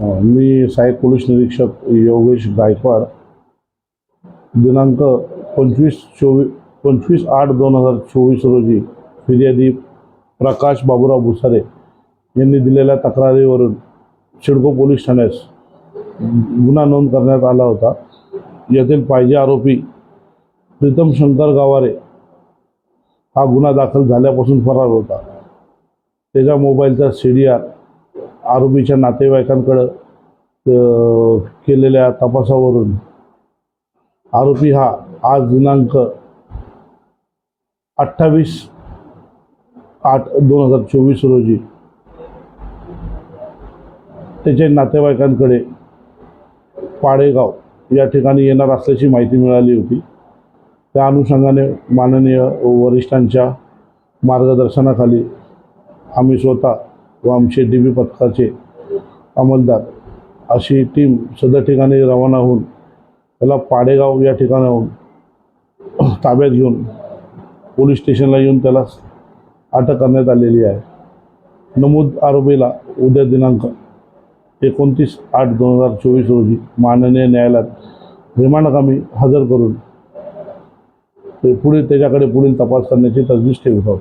मी सहाय्यक पोलीस निरीक्षक योगेश गायकवाड दिनांक 25/8/2024 रोजी फिर्यादी प्रकाश बाबूराव भुसारे यांनी दिलेल्या तक्रारीवरून सिडको पोलीस ठाण्यास गुन्हा नोंद करण्यात आला होता। यातील पाहिजे आरोपी प्रीतम शंकर गावारे हा गुन्हा दाखल झाल्यापासून फरार होता। त्याच्या मोबाईलचा CDR आरोपीच्या नातेवाईकांकडे केलेल्या तपासावरून आरोपी हा आज दिनांक 28/8/2024 रोजी त्याच्या नातेवाईकांकडे पाडेगाव या ठिकाणी येणार असल्याची माहिती मिळाली होती। त्या अनुषंगाने माननीय वरिष्ठांच्या मार्गदर्शनाखाली आम्ही स्वतः व आमचे DB पथकाचे अंमलदार अशी टीम सदर ठिकाणी रवाना होऊन त्याला पाडेगाव या ठिकाणाहून ताब्यात घेऊन पोलीस स्टेशनला येऊन त्याला अटक करण्यात आलेली आहे। नमूद आरोपीला उद्या दिनांक 29/8/2024 रोजी माननीय न्यायालयात रिमांडकामी हजर करून पुढील तपास करण्याची तजवीज ठेवत आहोत।